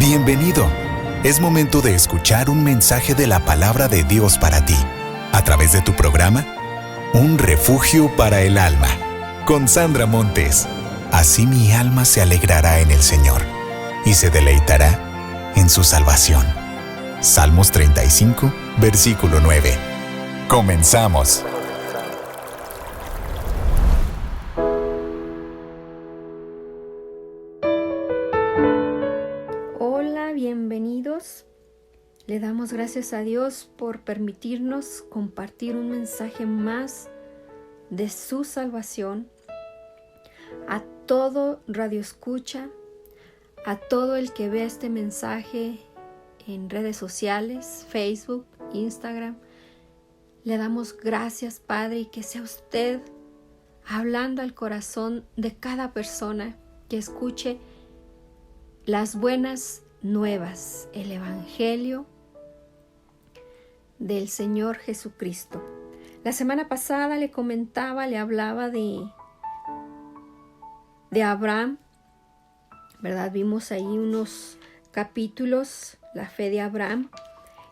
Bienvenido. Es momento de escuchar un mensaje de la palabra de Dios para ti, a través de tu programa, Un Refugio para el Alma, con Sandra Montes. Así mi alma se alegrará en el Señor, y se deleitará en su salvación. Salmos 35, versículo 9. Comenzamos. Hola, bienvenidos. Le damos gracias a Dios por permitirnos compartir un mensaje más de su salvación. A todo radioescucha, a todo el que vea este mensaje en redes sociales, Facebook, Instagram, le damos gracias, Padre, y que sea usted hablando al corazón de cada persona que escuche las buenas nuevas, el Evangelio del Señor Jesucristo. La semana pasada le hablaba de Abraham, ¿verdad? Vimos ahí unos capítulos, la fe de Abraham,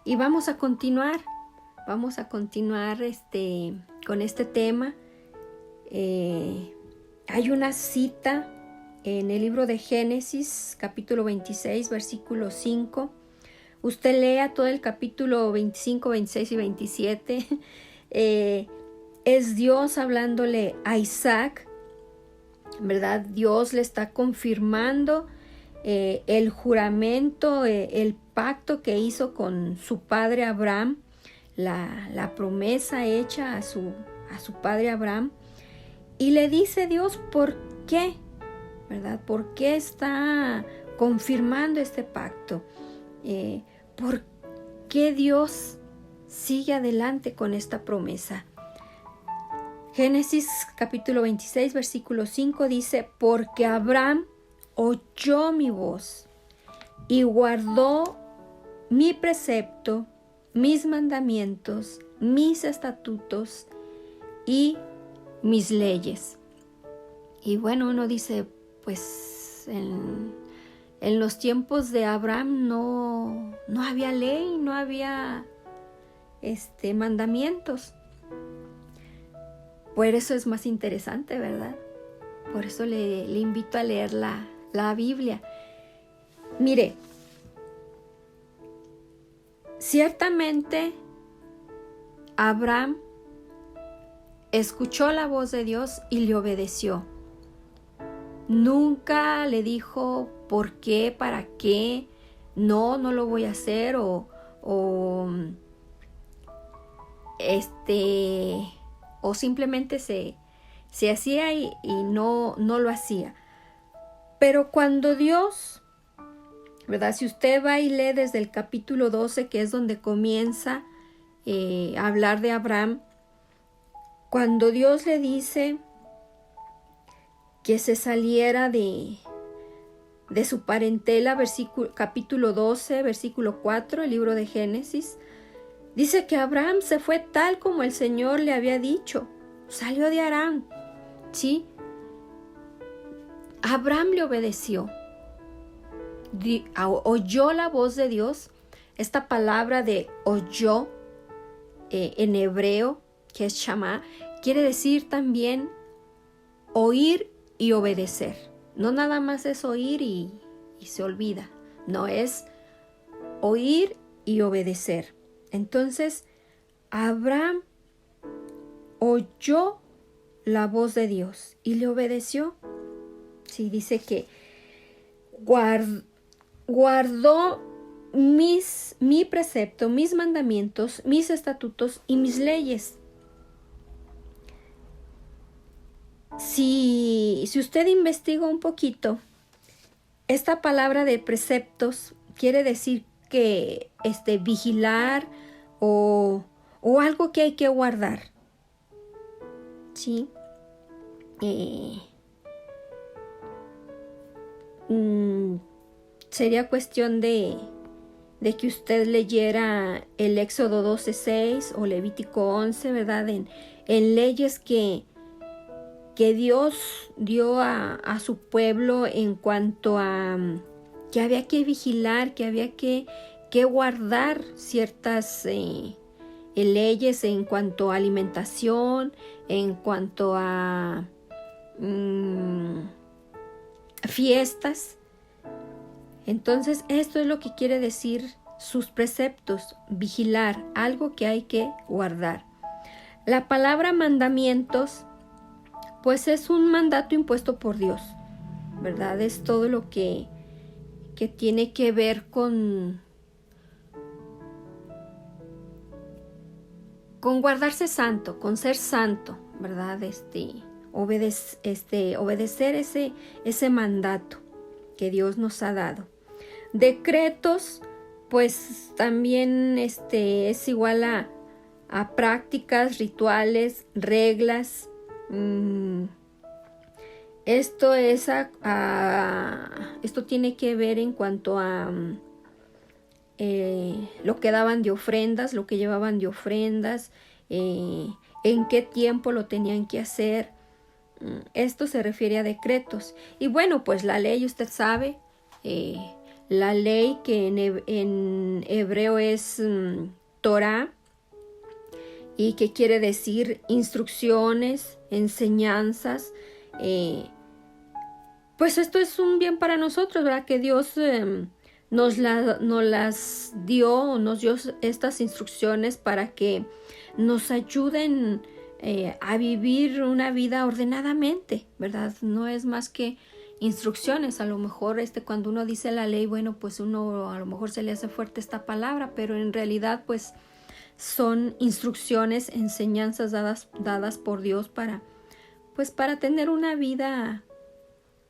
y vamos a continuar con este tema. Hay una cita en el libro de Génesis, capítulo 26, versículo 5. Usted lea todo el capítulo 25, 26 y 27. Es Dios hablándole a Isaac, ¿verdad? Dios le está confirmando el juramento, el pacto que hizo con su padre Abraham, la promesa hecha a su padre Abraham. Y le dice Dios por qué, ¿verdad? ¿Por qué está confirmando este pacto? ¿Por qué Dios sigue adelante con esta promesa? Génesis capítulo 26, versículo 5 dice: porque Abraham oyó mi voz y guardó mi precepto, mis mandamientos, mis estatutos y mis leyes. Y bueno, uno dice, pues en los tiempos de Abraham no había ley, no había mandamientos. Por eso es más interesante, ¿verdad? Por eso le invito a leer la Biblia. Mire, ciertamente Abraham escuchó la voz de Dios y le obedeció. Nunca le dijo por qué, para qué, no lo voy a hacer o simplemente se hacía y no lo hacía. Pero cuando Dios, ¿verdad? Si usted va y lee desde el capítulo 12, que es donde comienza a hablar de Abraham, cuando Dios le dice que se saliera de su parentela, capítulo 12, versículo 4, el libro de Génesis, dice que Abraham se fue tal como el Señor le había dicho. Salió de Harán, ¿sí? Abraham le obedeció. Oyó la voz de Dios. Esta palabra de oyó en hebreo, que es shamá, quiere decir también oír y obedecer. No nada más es oír y se olvida. No, es oír y obedecer. Entonces, Abraham oyó la voz de Dios y le obedeció. Sí, dice que guardó mi precepto, mis mandamientos, mis estatutos y mis leyes. Si usted investiga un poquito, esta palabra de preceptos quiere decir que vigilar o algo que hay que guardar, ¿sí? Sería cuestión de que usted leyera el Éxodo 12:6 o Levítico 11, ¿verdad? En leyes que Dios dio a su pueblo en cuanto a que había que vigilar, que había que guardar ciertas leyes en cuanto a alimentación, en cuanto a fiestas. Entonces, esto es lo que quiere decir sus preceptos, vigilar, algo que hay que guardar. La palabra mandamientos, pues es un mandato impuesto por Dios, ¿verdad? Es todo lo que tiene que ver con guardarse santo, con ser santo, ¿verdad? Obedecer ese mandato que Dios nos ha dado. Decretos, pues también es igual a prácticas, rituales, reglas. Esto tiene que ver en cuanto a lo que daban de ofrendas, lo que llevaban de ofrendas, en qué tiempo lo tenían que hacer. Esto se refiere a decretos. Y bueno, pues la ley, usted sabe, la ley que en hebreo es Torah, y que quiere decir instrucciones, enseñanzas. Pues esto es un bien para nosotros, ¿verdad? Que Dios nos las dio, nos dio estas instrucciones para que nos ayuden a vivir una vida ordenadamente, ¿verdad? No es más que instrucciones. A lo mejor cuando uno dice la ley, bueno, pues uno a lo mejor se le hace fuerte esta palabra, pero en realidad pues son instrucciones, enseñanzas dadas por Dios para tener una vida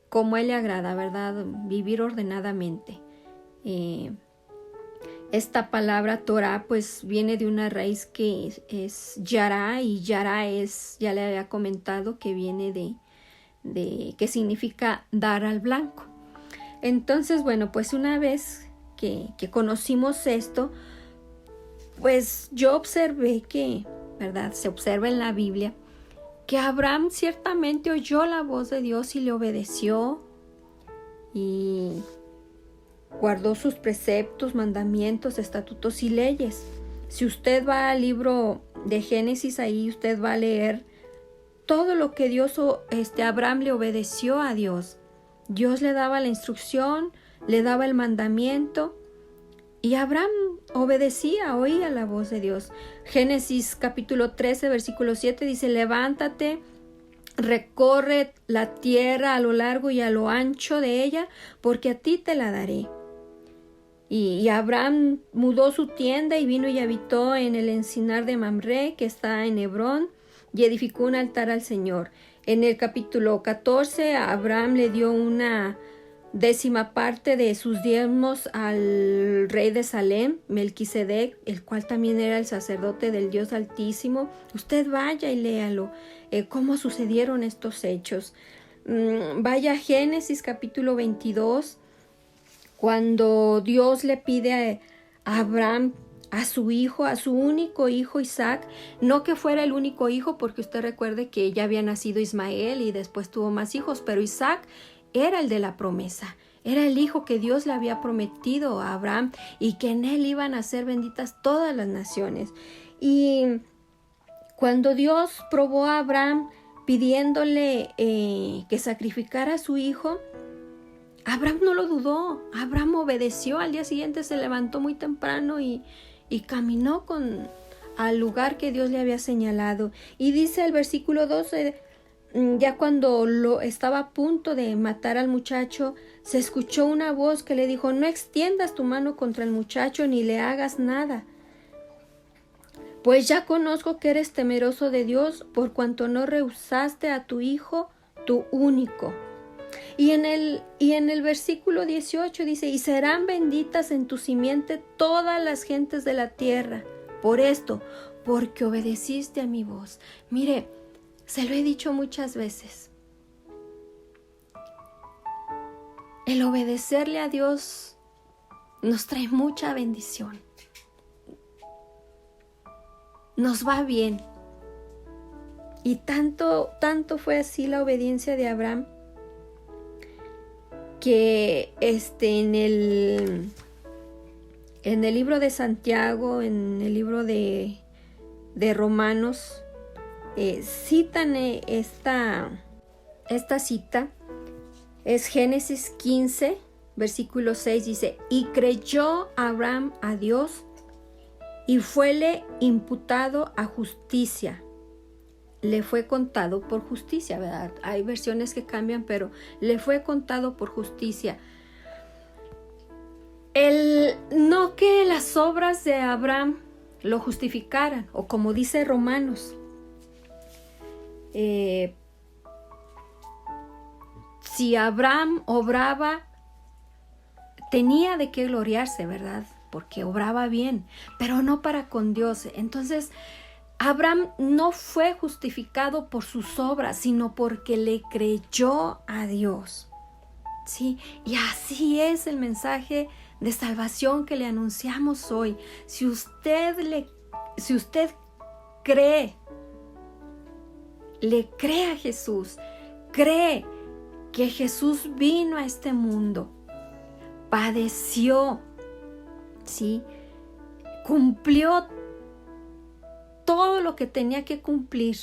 como Él le agrada, ¿verdad? Vivir ordenadamente. Esta palabra Torah pues viene de una raíz que es Yará, y Yará ya le había comentado que viene de que significa dar al blanco. Entonces, bueno, pues una vez que conocimos esto, pues yo observé que, ¿verdad? Se observa en la Biblia que Abraham ciertamente oyó la voz de Dios y le obedeció y guardó sus preceptos, mandamientos, estatutos y leyes. Si usted va al libro de Génesis, ahí usted va a leer todo lo que Abraham le obedeció a Dios. Dios le daba la instrucción, le daba el mandamiento, y Abraham oía la voz de Dios. Génesis capítulo 13, versículo 7 dice: levántate, recorre la tierra a lo largo y a lo ancho de ella, porque a ti te la daré. Y Abraham mudó su tienda y vino y habitó en el encinar de Mamre, que está en Hebrón, y edificó un altar al Señor. En el capítulo 14, Abraham le dio una 10ª parte de sus diezmos al rey de Salem, Melquisedec, el cual también era el sacerdote del Dios Altísimo. Usted vaya y léalo, cómo sucedieron estos hechos. Vaya a Génesis capítulo 22, cuando Dios le pide a Abraham a su hijo, a su único hijo Isaac, no que fuera el único hijo, porque usted recuerde que ya había nacido Ismael y después tuvo más hijos, pero Isaac era el de la promesa, era el hijo que Dios le había prometido a Abraham y que en él iban a ser benditas todas las naciones. Y cuando Dios probó a Abraham pidiéndole que sacrificara a su hijo, Abraham no lo dudó. Abraham obedeció. Al día siguiente se levantó muy temprano y caminó al lugar que Dios le había señalado. Y dice el versículo 12, ya cuando estaba a punto de matar al muchacho, se escuchó una voz que le dijo: no extiendas tu mano contra el muchacho ni le hagas nada, pues ya conozco que eres temeroso de Dios, por cuanto no rehusaste a tu hijo, tu único. Y en el versículo 18 dice: y serán benditas en tu simiente todas las gentes de la tierra, por esto, porque obedeciste a mi voz. Mire, se lo he dicho muchas veces, el obedecerle a Dios nos trae mucha bendición, nos va bien. Y tanto fue así la obediencia de Abraham, que en el libro de Santiago, en el libro de Romanos, citan esta cita. Es Génesis 15, versículo 6, dice: y creyó Abraham a Dios, y fuele imputado a justicia. Le fue contado por justicia, ¿verdad? Hay versiones que cambian, pero le fue contado por justicia. No que las obras de Abraham lo justificaran, o como dice Romanos, si Abraham obraba, tenía de qué gloriarse, ¿verdad? Porque obraba bien, pero no para con Dios. Entonces, Abraham no fue justificado por sus obras, sino porque le creyó a Dios. ¿Sí? Y así es el mensaje de salvación que le anunciamos hoy. Si usted cree, le cree a Jesús, cree que Jesús vino a este mundo, padeció, ¿sí? Cumplió todo lo que tenía que cumplir,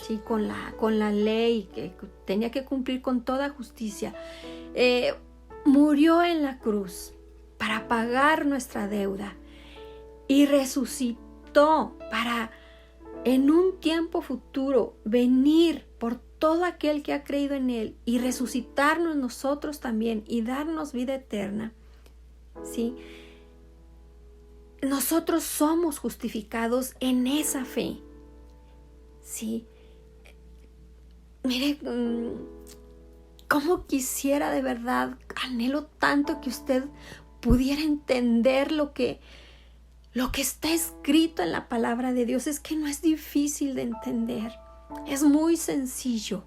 ¿sí? Con la ley, que tenía que cumplir con toda justicia. Murió en la cruz para pagar nuestra deuda y resucitó para en un tiempo futuro venir por todo aquel que ha creído en Él y resucitarnos nosotros también y darnos vida eterna, ¿sí? Nosotros somos justificados en esa fe, ¿sí? Mire, cómo quisiera de verdad, anhelo tanto que usted pudiera entender lo que está escrito en la palabra de Dios. Es que no es difícil de entender, es muy sencillo.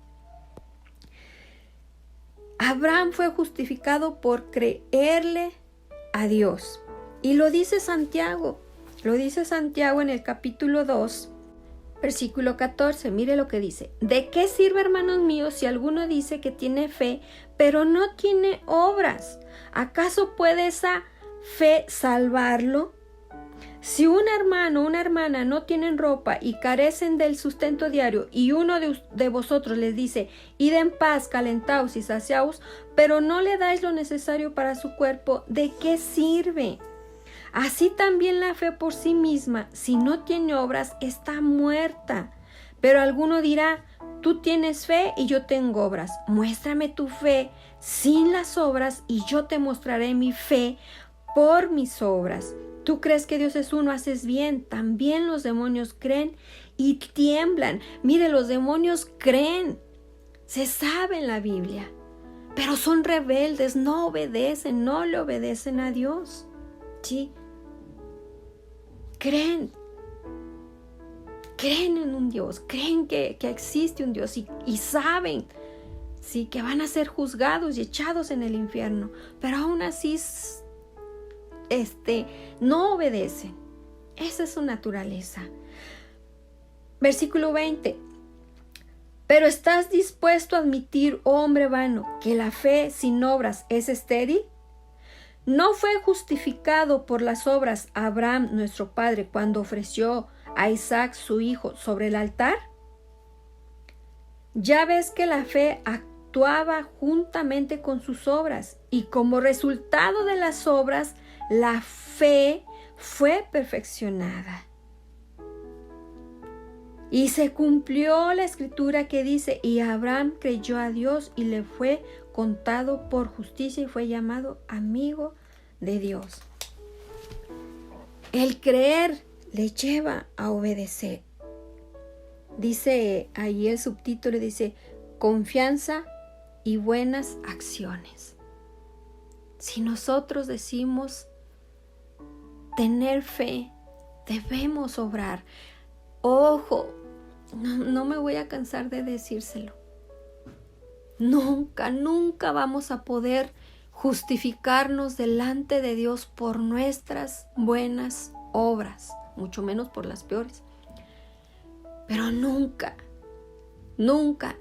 Abraham fue justificado por creerle a Dios. Y lo dice Santiago en el capítulo 2, versículo 14. Mire lo que dice: ¿de qué sirve, hermanos míos, si alguno dice que tiene fe, pero no tiene obras? ¿Acaso puede esa fe salvarlo? Si un hermano o una hermana no tienen ropa y carecen del sustento diario, y uno de vosotros les dice: id en paz, calentaos y saciaos, pero no le dais lo necesario para su cuerpo, ¿de qué sirve? Así también la fe por sí misma, si no tiene obras, está muerta. Pero alguno dirá: tú tienes fe y yo tengo obras. Muéstrame tu fe sin las obras y yo te mostraré mi fe por mis obras. Tú crees que Dios es uno, haces bien. También los demonios creen y tiemblan. Mire, los demonios creen, se sabe en la Biblia, pero son rebeldes, no obedecen, no le obedecen a Dios. ¿Sí? Creen en un Dios, creen que existe un Dios y saben, sí, que van a ser juzgados y echados en el infierno, pero aún así no obedecen. Esa es su naturaleza. Versículo 20. Pero ¿estás dispuesto a admitir, oh hombre vano, que la fe sin obras es estéril? ¿No fue justificado por las obras Abraham, nuestro padre, cuando ofreció a Isaac su hijo sobre el altar? Ya ves que la fe actuaba juntamente con sus obras, y como resultado de las obras, la fe fue perfeccionada. Y se cumplió la escritura que dice: y Abraham creyó a Dios y le fue contado por justicia y fue llamado amigo de Dios. El creer le lleva a obedecer. Dice ahí el subtítulo, dice: confianza y buenas acciones. Si nosotros decimos tener fe, debemos obrar. Ojo, no me voy a cansar de decírselo. Nunca vamos a poder justificarnos delante de Dios por nuestras buenas obras, mucho menos por las peores. Pero nunca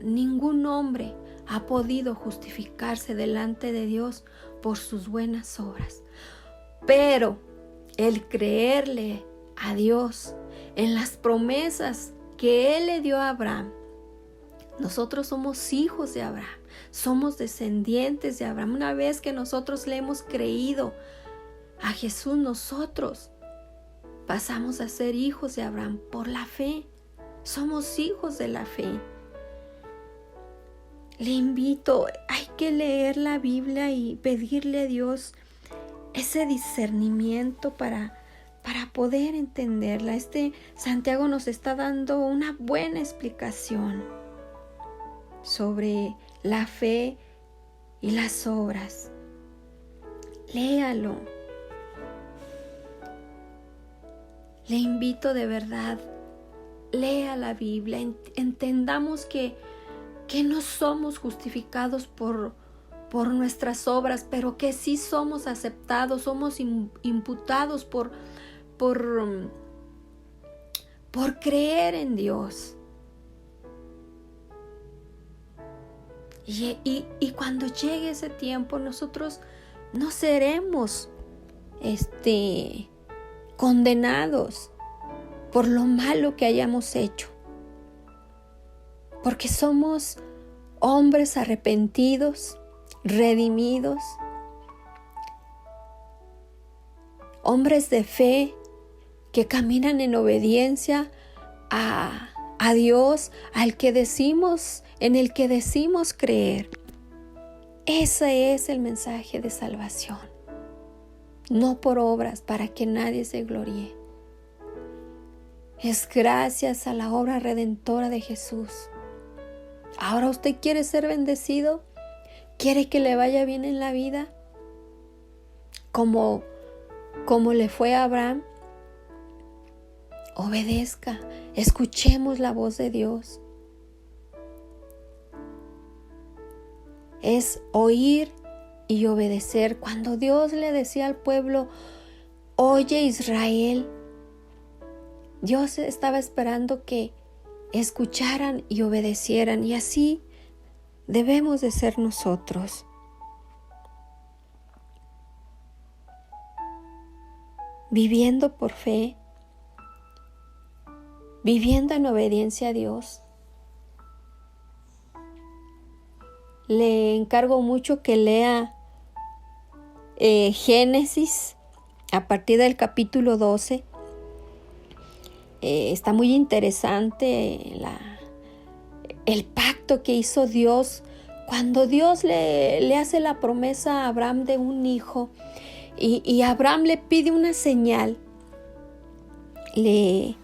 ningún hombre ha podido justificarse delante de Dios por sus buenas obras. Pero el creerle a Dios en las promesas que Él le dio a Abraham, nosotros somos hijos de Abraham, somos descendientes de Abraham. Una vez que nosotros le hemos creído a Jesús, nosotros pasamos a ser hijos de Abraham por la fe. Somos hijos de la fe. Le invito, hay que leer la Biblia y pedirle a Dios ese discernimiento para poder entenderla. Santiago nos está dando una buena explicación sobre la fe y las obras. Léalo. Le invito de verdad, lea la Biblia, entendamos que no somos justificados por nuestras obras, pero que sí somos aceptados, somos imputados por creer en Dios. Y cuando llegue ese tiempo, nosotros no seremos condenados por lo malo que hayamos hecho, porque somos hombres arrepentidos, redimidos, hombres de fe que caminan en obediencia a Dios, en el que decimos creer. Ese es el mensaje de salvación, no por obras para que nadie se gloríe. Es gracias a la obra redentora de Jesús. Ahora usted quiere ser bendecido, quiere que le vaya bien en la vida, como le fue a Abraham. Obedezca, escuchemos la voz de Dios. Es oír y obedecer. Cuando Dios le decía al pueblo, oye Israel, Dios estaba esperando que escucharan y obedecieran, y así debemos de ser nosotros. Viviendo por fe, viviendo en obediencia a Dios. Le encargo mucho que lea Génesis a partir del capítulo 12. Está muy interesante el pacto que hizo Dios cuando Dios le hace la promesa a Abraham de un hijo, y Abraham le pide una señal. Le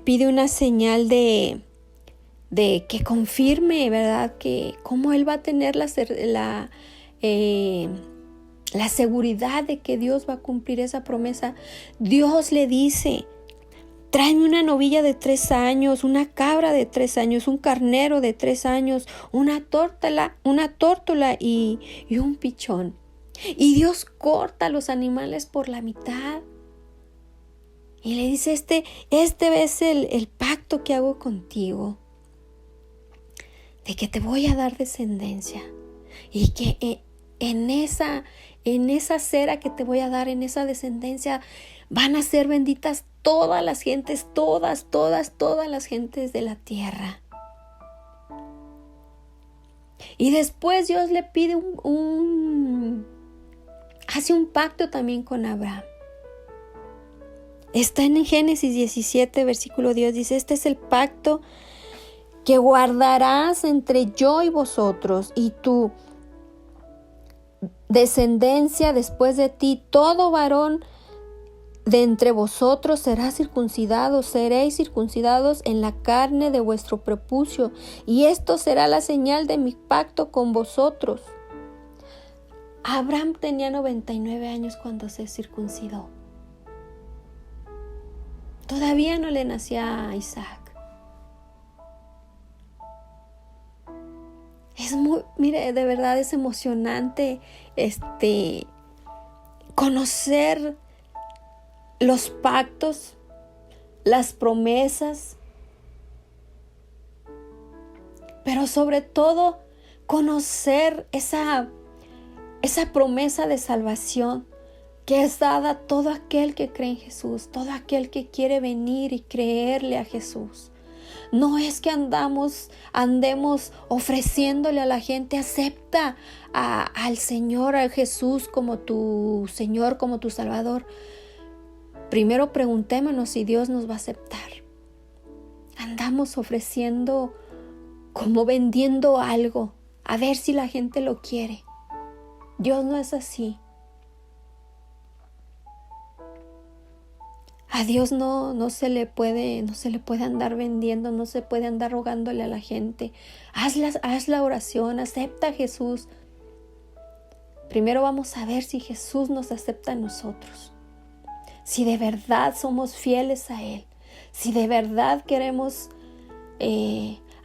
pide una señal de que confirme, ¿verdad?, que cómo él va a tener la seguridad de que Dios va a cumplir esa promesa. Dios le dice: tráeme una novilla de 3 años, una cabra de 3 años, un carnero de 3 años, una tórtola y un pichón. Y Dios corta los animales por la mitad. Y le dice: este es el pacto que hago contigo, de que te voy a dar descendencia, y que en esa cera que te voy a dar, en esa descendencia, van a ser benditas todas las gentes, todas las gentes de la tierra. Y después Dios le pide hace un pacto también con Abraham. Está en Génesis 17, versículo 10, dice: este es el pacto que guardarás entre yo y vosotros y tu descendencia después de ti. Todo varón de entre vosotros seréis circuncidados en la carne de vuestro prepucio, y esto será la señal de mi pacto con vosotros. Abraham tenía 99 años cuando se circuncidó. Todavía no le nacía a Isaac. Mire, de verdad es emocionante conocer los pactos, las promesas, pero sobre todo conocer esa promesa de salvación que es dada a todo aquel que cree en Jesús, todo aquel que quiere venir y creerle a Jesús. No es que andemos ofreciéndole a la gente, acepta al Señor, a Jesús como tu Señor, como tu Salvador. Primero preguntémonos si Dios nos va a aceptar. Andamos ofreciendo, como vendiendo algo, a ver si la gente lo quiere. Dios no es así. A Dios no se le puede andar vendiendo, no se puede andar rogándole a la gente. Haz la oración, acepta a Jesús. Primero vamos a ver si Jesús nos acepta a nosotros. Si de verdad somos fieles a Él. Si de verdad queremos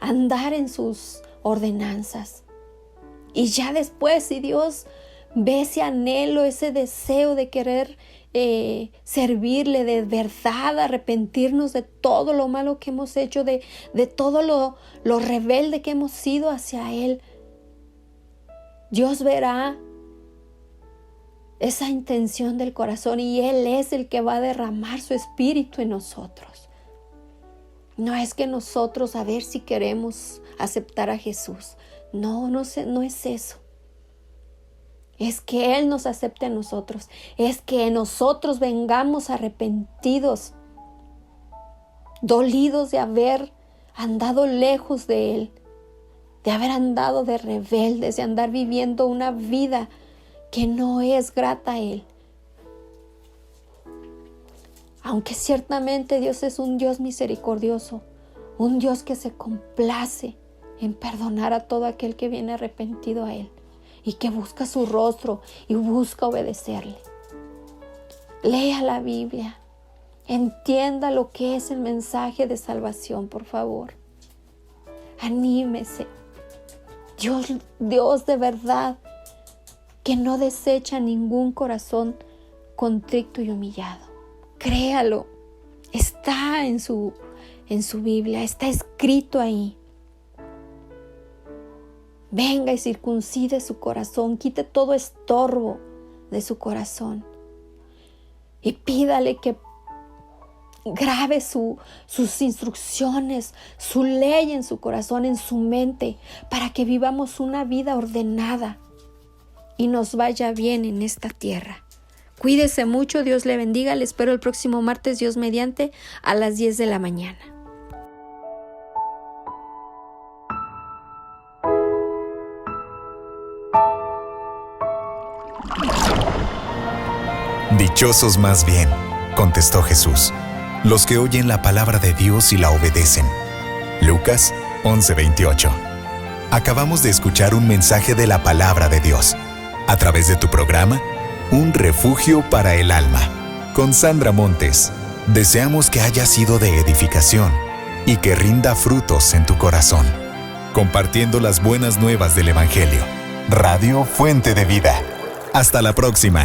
andar en sus ordenanzas. Y ya después, si Dios ve ese anhelo, ese deseo de querer servirle de verdad, arrepentirnos de todo lo malo que hemos hecho, de todo lo rebelde que hemos sido hacia Él, Dios verá esa intención del corazón y Él es el que va a derramar su espíritu en nosotros. No es que nosotros a ver si queremos aceptar a Jesús. No es eso. Es que Él nos acepte a nosotros. Es que nosotros vengamos arrepentidos, dolidos de haber andado lejos de Él, de haber andado de rebeldes, de andar viviendo una vida que no es grata a Él. Aunque ciertamente Dios es un Dios misericordioso, un Dios que se complace en perdonar a todo aquel que viene arrepentido a Él y que busca su rostro y busca obedecerle. Lea la Biblia, entienda lo que es el mensaje de salvación, por favor. Anímese. Dios de verdad que no desecha ningún corazón contrito y humillado. Créalo, está en su Biblia, está escrito ahí. Venga y circuncide su corazón, quite todo estorbo de su corazón y pídale que grabe sus instrucciones, su ley en su corazón, en su mente, para que vivamos una vida ordenada y nos vaya bien en esta tierra. Cuídese mucho, Dios le bendiga. Le espero el próximo martes, Dios mediante, a las 10 de la mañana. Dichosos más bien, contestó Jesús, los que oyen la palabra de Dios y la obedecen. Lucas 11:28. Acabamos de escuchar un mensaje de la palabra de Dios, a través de tu programa, Un Refugio para el Alma, con Sandra Montes. Deseamos que haya sido de edificación y que rinda frutos en tu corazón, compartiendo las buenas nuevas del Evangelio. Radio Fuente de Vida. Hasta la próxima.